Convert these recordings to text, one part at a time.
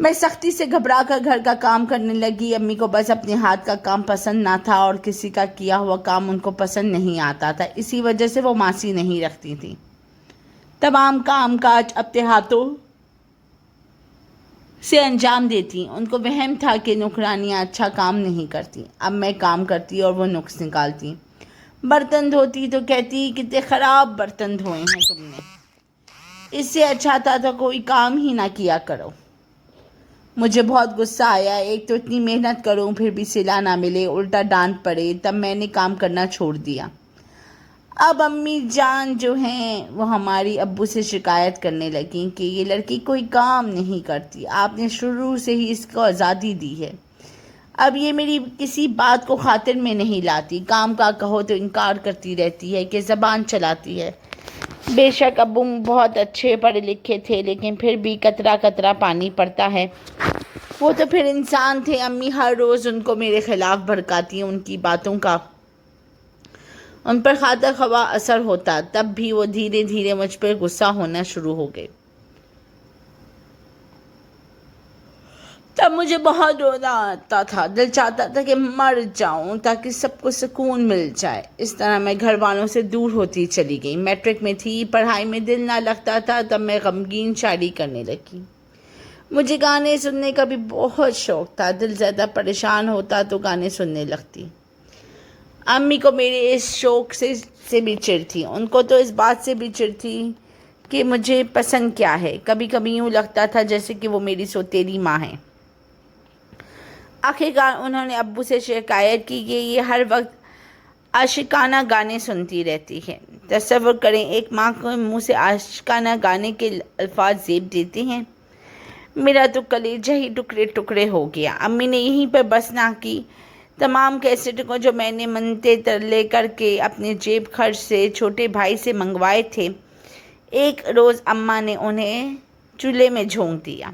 میں سختی سے گھبرا کر گھر کا کام کرنے لگی۔ امی کو بس اپنے ہاتھ کا کام پسند نہ تھا اور کسی کا کیا ہوا کام ان کو پسند نہیں آتا تھا، اسی وجہ سے وہ ماسی نہیں رکھتی تھیں۔ تمام کام کاج اپنے ہاتھوں سے انجام دیتی۔ ان کو وہم تھا کہ نوکرانیاں اچھا کام نہیں کرتی۔ اب میں کام کرتی اور وہ نقص نکالتی۔ برتن دھوتی تو کہتی کتنے خراب برتن دھوئے ہیں تم نے، اس سے اچھا تھا تو کوئی کام ہی نہ کیا کرو۔ مجھے بہت غصہ آیا، ایک تو اتنی محنت کروں پھر بھی صلہ نہ ملے، الٹا ڈانٹ پڑے۔ تب میں نے کام کرنا چھوڑ دیا۔ اب امی جان جو ہیں وہ ہماری ابو سے شکایت کرنے لگیں کہ یہ لڑکی کوئی کام نہیں کرتی، آپ نے شروع سے ہی اس کو آزادی دی ہے۔ اب یہ میری کسی بات کو خاطر میں نہیں لاتی، کام کا کہو تو انکار کرتی رہتی ہے کہ زبان چلاتی ہے۔ بے شک ابو بہت اچھے پڑھے لکھے تھے، لیکن پھر بھی قطرہ قطرہ پانی پڑتا ہے۔ وہ تو پھر انسان تھے۔ امی ہر روز ان کو میرے خلاف بھڑکاتی، ان کی باتوں کا ان پر خاطر خواہ اثر ہوتا، تب بھی وہ دھیرے دھیرے مجھ پر غصہ ہونا شروع ہو گئے۔ تب مجھے بہت رونا آتا تھا، دل چاہتا تھا کہ مر جاؤں تاکہ سب کو سکون مل جائے۔ اس طرح میں گھر والوں سے دور ہوتی چلی گئی۔ میٹرک میں تھی، پڑھائی میں دل نہ لگتا تھا، تب میں غمگین شاعری کرنے لگی۔ مجھے گانے سننے کا بھی بہت شوق تھا، دل زیادہ پریشان ہوتا تو گانے سننے لگتی۔ امی کو میرے اس شوق سے بھی چڑ تھی، ان کو تو اس بات سے بھی چڑ تھی کہ مجھے پسند کیا ہے۔ کبھی کبھی یوں لگتا تھا جیسے کہ وہ میری سوتیلی ماں ہے۔ آخرکار انہوں نے ابو سے شکایت کی کہ یہ ہر وقت عاشقانہ گانے سنتی رہتی ہے۔ تصور کریں، ایک ماں کو منہ سے عاشقانہ گانے کے الفاظ زیب دیتے ہیں۔ میرا تو کلیجہ ہی ٹکڑے ٹکڑے ہو گیا۔ امی نے یہیں پر بس نہ کی، تمام کیسٹوں کو جو میں نے منتے ترلے کر کے اپنے جیب خرچ سے چھوٹے بھائی سے منگوائے تھے، ایک روز اماں نے انہیں چولہے میں جھونک دیا۔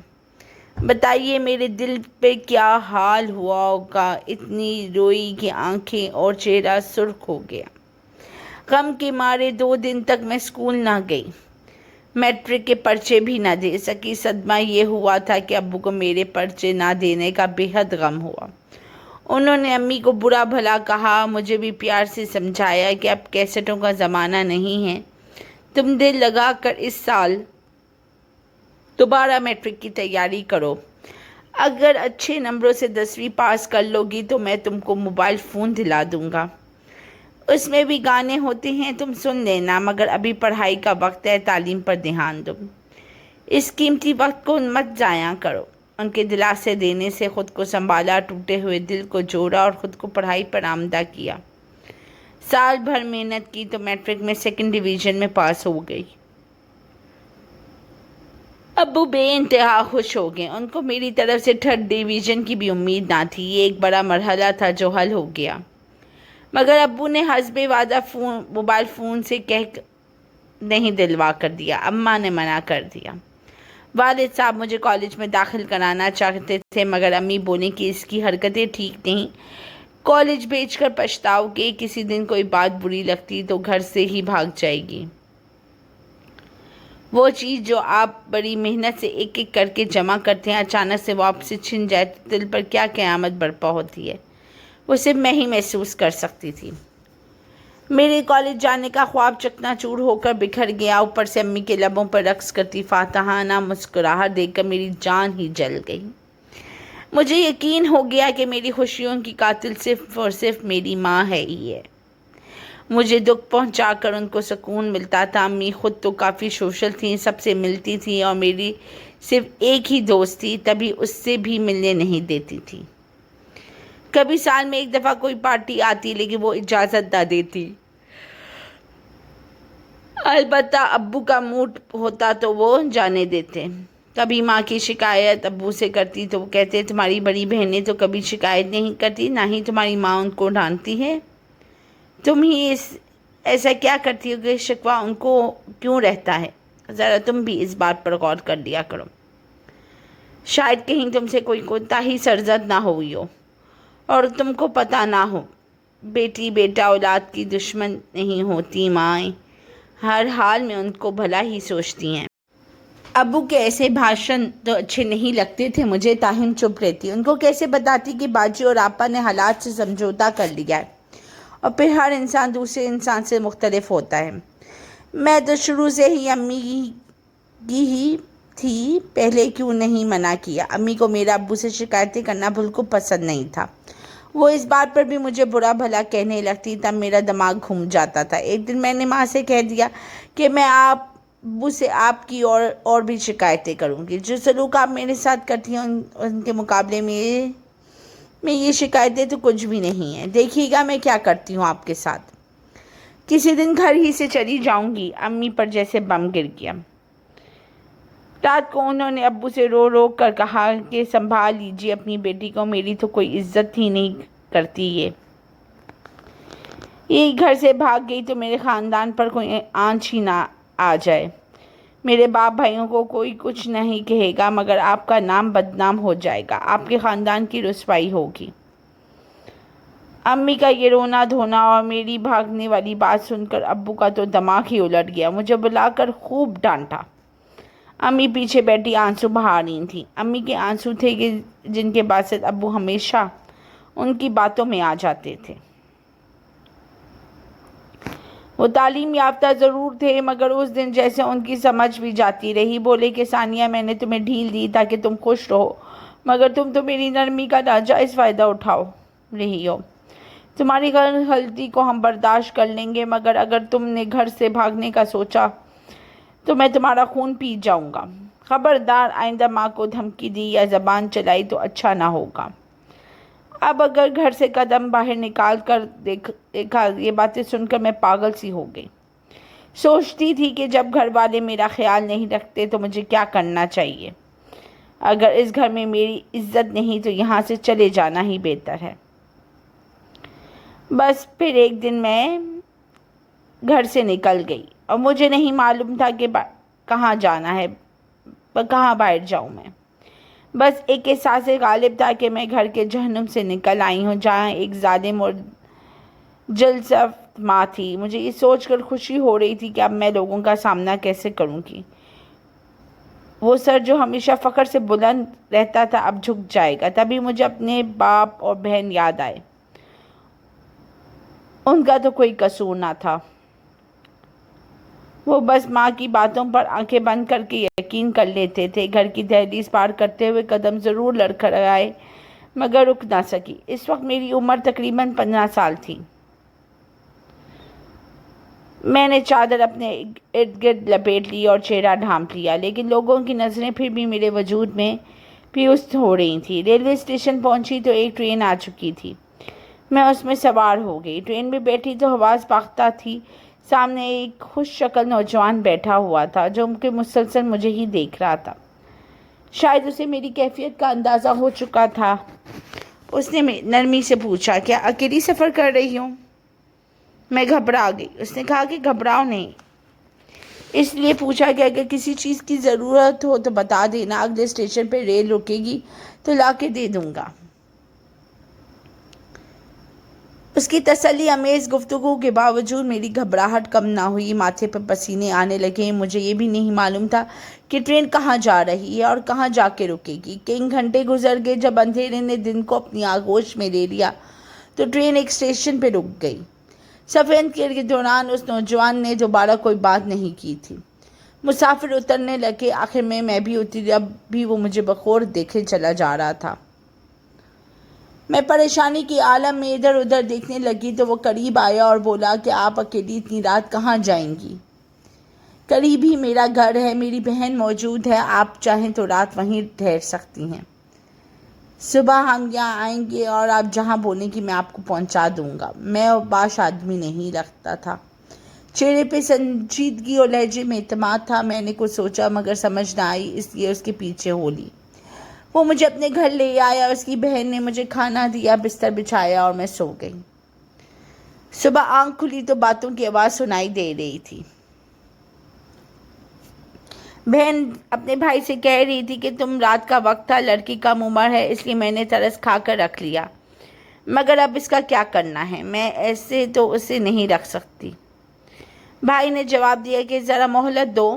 بتائیے میرے دل پہ کیا حال ہوا ہوگا، اتنی روئی کہ آنکھیں اور چہرہ سرخ ہو گیا۔ غم کے مارے 2 دن تک میں اسکول نہ گئی، میٹرک کے پرچے بھی نہ دے سکی۔ صدمہ یہ ہوا تھا کہ ابو کو میرے پرچے نہ دینے کا بے حد غم ہوا۔ انہوں نے امی کو برا بھلا کہا، مجھے بھی پیار سے سمجھایا کہ اب کیسٹوں کا زمانہ نہیں ہے، تم دل لگا کر اس سال دوبارہ میٹرک کی تیاری کرو، اگر اچھے نمبروں سے 10ویں پاس کر لو گی تو میں تم کو موبائل فون دلا دوں گا، اس میں بھی گانے ہوتے ہیں، تم سن لینا، مگر ابھی پڑھائی کا وقت ہے، تعلیم پر دھیان دو، اس قیمتی وقت کو مت ضائع کرو۔ ان کے دلاسے دینے سے خود کو سنبھالا، ٹوٹے ہوئے دل کو جوڑا اور خود کو پڑھائی پر آمادہ کیا۔ سال بھر محنت کی تو میٹرک میں 2nd ڈویژن میں پاس ہو گئی۔ ابو بے انتہا خوش ہو گئے، ان کو میری طرف سے 3rd ڈویژن کی بھی امید نہ تھی۔ یہ ایک بڑا مرحلہ تھا جو حل ہو گیا، مگر ابو نے حسب وعدہ موبائل فون سے کہہ نہیں دلوا کر دیا۔ اماں نے منع کر دیا۔ والد صاحب مجھے کالج میں داخل کرانا چاہتے تھے، مگر امی بولیں کہ اس کی حرکتیں ٹھیک نہیں، کالج بھیج کر پچھتاؤ گے، کسی دن کوئی بات بری لگتی تو گھر سے ہی بھاگ جائے گی۔ وہ چیز جو آپ بڑی محنت سے ایک ایک کر کے جمع کرتے ہیں، اچانک سے وہ آپ سے چھن جائے تو دل پر کیا قیامت برپا ہوتی ہے، وہ صرف میں ہی محسوس کر سکتی تھی۔ میرے کالج جانے کا خواب چکنا چور ہو کر بکھر گیا، اوپر سے امی کے لبوں پر رقص کرتی فاتحانہ مسکراہٹ دیکھ کر میری جان ہی جل گئی۔ مجھے یقین ہو گیا کہ میری خوشیوں کی قاتل صرف اور صرف میری ماں ہے ہی ہے۔ مجھے دکھ پہنچا کر ان کو سکون ملتا تھا۔ امی خود تو کافی سوشل تھیں، سب سے ملتی تھیں اور میری صرف ایک ہی دوست تھی، تبھی اس سے بھی ملنے نہیں دیتی تھی۔ کبھی سال میں 1 دفعہ کوئی پارٹی آتی، لیکن وہ اجازت نہ دیتی۔ البتہ ابو کا موڈ ہوتا تو وہ جانے دیتے۔ کبھی ماں کی شکایت ابو سے کرتی تو وہ کہتے تمہاری بڑی بہنیں تو کبھی شکایت نہیں کرتی، نہ ہی تمہاری ماں ان کو ڈانٹتی ہے، تم ہی ایسا کیا کرتی ہو کہ شکوہ ان کو کیوں رہتا ہے، ذرا تم بھی اس بات پر غور کر لیا کرو، شاید کہیں تم سے کوئی کوتاہی سرزد نہ ہوئی ہو اور تم کو پتہ نہ ہو۔ بیٹی بیٹا اولاد کی دشمن نہیں ہوتی، مائیں ہر حال میں ان کو بھلا ہی سوچتی ہیں۔ ابو کے ایسے بھاشن تو اچھے نہیں لگتے تھے مجھے، تاہم چپ رہتی۔ ان کو کیسے بتاتی کہ باجی اور آپا نے حالات سے سمجھوتا کر لیا ہے، اور پھر ہر انسان دوسرے انسان سے مختلف ہوتا ہے۔ میں تو شروع سے ہی امی کی ہی تھی، پہلے کیوں نہیں منع کیا؟ امی کو میرا ابو سے شکایتیں کرنا بالکل پسند نہیں تھا۔ وہ اس بات پر بھی مجھے برا بھلا کہنے لگتی، تب میرا دماغ گھوم جاتا تھا۔ ایک دن میں نے ماں سے کہہ دیا کہ میں ابو سے آپ کی اور بھی شکایتیں کروں گی۔ جو سلوک آپ میرے ساتھ کرتی ہیں ان کے مقابلے میں یہ شکایتیں تو کچھ بھی نہیں ہیں۔ دیکھیے گا میں کیا کرتی ہوں آپ کے ساتھ۔ کسی دن گھر ہی سے چلی جاؤں گی۔ امی پر جیسے بم گر گیا۔ رات کو انہوں نے ابو سے رو رو کر کہا کہ سنبھال لیجیے اپنی بیٹی کو، میری تو کوئی عزت ہی نہیں کرتی یہ گھر سے بھاگ گئی تو میرے خاندان پر کوئی آنچ ہی نہ آ جائے۔ میرے باپ بھائیوں کو کوئی کچھ نہیں کہے گا، مگر آپ کا نام بدنام ہو جائے گا، آپ کے خاندان کی رسوائی ہوگی۔ امی کا یہ رونا دھونا اور میری بھاگنے والی بات سن کر ابو کا تو دماغ ہی الٹ گیا، مجھے بلا کر خوب ڈانٹا۔ امی پیچھے بیٹھی آنسو بہا رہی تھیں۔ امی کے آنسو تھے کہ جن کے باعث ابو ہمیشہ ان کی باتوں میں آ جاتے تھے۔ وہ تعلیم یافتہ ضرور تھے، مگر اس دن جیسے ان کی سمجھ بھی جاتی رہی۔ بولے کہ ثانیہ، میں نے تمہیں ڈھیل دی تاکہ تم خوش رہو، مگر تم تو میری نرمی کا ناجائز فائدہ اٹھا رہی ہو۔ تمہاری غلطی کو ہم برداشت کر لیں گے، مگر اگر تم نے گھر سے بھاگنے کا سوچا تو میں تمہارا خون پی جاؤں گا۔ خبردار آئندہ ماں کو دھمکی دی یا زبان چلائی تو اچھا نہ ہوگا۔ اب اگر گھر سے قدم باہر نکال کر دیکھا، یہ باتیں سن کر میں پاگل سی ہو گئی۔ سوچتی تھی کہ جب گھر والے میرا خیال نہیں رکھتے تو مجھے کیا کرنا چاہیے۔ اگر اس گھر میں میری عزت نہیں تو یہاں سے چلے جانا ہی بہتر ہے۔ بس پھر ایک دن میں گھر سے نکل گئی اور مجھے نہیں معلوم تھا کہ کہاں جانا ہے، کہاں باہر جاؤں میں۔ بس ایک احساس غالب تھا کہ میں گھر کے جہنم سے نکل آئی ہوں، جہاں ایک ظالم اور جلسفت ماں تھی۔ مجھے یہ سوچ کر خوشی ہو رہی تھی کہ اب میں لوگوں کا سامنا کیسے کروں گی۔ وہ سر جو ہمیشہ فخر سے بلند رہتا تھا اب جھک جائے گا۔ تبھی مجھے اپنے باپ اور بہن یاد آئے۔ ان کا تو کوئی قصور نہ تھا، وہ بس ماں کی باتوں پر آنکھیں بند کر کے یقین کر لیتے تھے۔ گھر کی دہلیز پار کرتے ہوئے قدم ضرور لڑکھڑائے، مگر رک نہ سکی۔ اس وقت میری عمر تقریباً 15 سال تھی۔ میں نے چادر اپنے ارد گرد لپیٹ لی اور چہرہ ڈھانپ لیا، لیکن لوگوں کی نظریں پھر بھی میرے وجود میں پیوست ہو رہی تھیں۔ ریلوے اسٹیشن پہنچی تو ایک ٹرین آ چکی تھی۔ میں اس میں سوار ہو گئی۔ ٹرین میں بیٹھی تو حواس باختہ تھی۔ سامنے ایک خوش شکل نوجوان بیٹھا ہوا تھا جو کہ مسلسل مجھے ہی دیکھ رہا تھا۔ شاید اسے میری کیفیت کا اندازہ ہو چکا تھا۔ اس نے نرمی سے پوچھا، کیا اکیلی سفر کر رہی ہوں؟ میں گھبرا گئی۔ اس نے کہا کہ گھبراؤ نہیں، اس لیے پوچھا کہ اگر کسی چیز کی ضرورت ہو تو بتا دینا، اگلے اسٹیشن پہ ریل رکے گی تو لا کے دے دوں گا۔ اس کی تسلی امیز گفتگو کے باوجود میری گھبراہٹ کم نہ ہوئی، ماتھے پر پسینے آنے لگے۔ مجھے یہ بھی نہیں معلوم تھا کہ ٹرین کہاں جا رہی ہے اور کہاں جا کے رکے گی۔ کئی گھنٹے گزر گئے۔ جب اندھیرے نے دن کو اپنی آغوش میں لے لیا تو ٹرین ایک اسٹیشن پہ رک گئی۔ سفر کے دوران اس نوجوان نے دوبارہ کوئی بات نہیں کی تھی۔ مسافر اترنے لگے، آخر میں بھی اتری۔ اب بھی وہ مجھے بغور دیکھے چلا جا رہا تھا۔ میں پریشانی کے عالم میں ادھر ادھر دیکھنے لگی تو وہ قریب آیا اور بولا کہ آپ اکیلی اتنی رات کہاں جائیں گی؟ قریب ہی میرا گھر ہے، میری بہن موجود ہے، آپ چاہیں تو رات وہیں ٹھہر سکتی ہیں۔ صبح ہم یہاں آئیں گے اور آپ جہاں بولیں گی میں آپ کو پہنچا دوں گا۔ میں باش آدمی نہیں لگتا تھا، چہرے پہ سنجیدگی اور لہجے میں اعتماد تھا۔ میں نے کچھ سوچا مگر سمجھ نہ آئی، اس لیے اس کے پیچھے ہو لی۔ وہ مجھے اپنے گھر لے آیا، اس کی بہن نے مجھے کھانا دیا، بستر بچھایا اور میں سو گئی۔ صبح آنکھ کھلی تو باتوں کی آواز سنائی دے رہی تھی۔ بہن اپنے بھائی سے کہہ رہی تھی کہ تم رات کا وقت تھا، لڑکی کم عمر ہے، اس لیے میں نے ترس کھا کر رکھ لیا، مگر اب اس کا کیا کرنا ہے، میں ایسے تو اسے نہیں رکھ سکتی۔ بھائی نے جواب دیا کہ ذرا مہلت دو،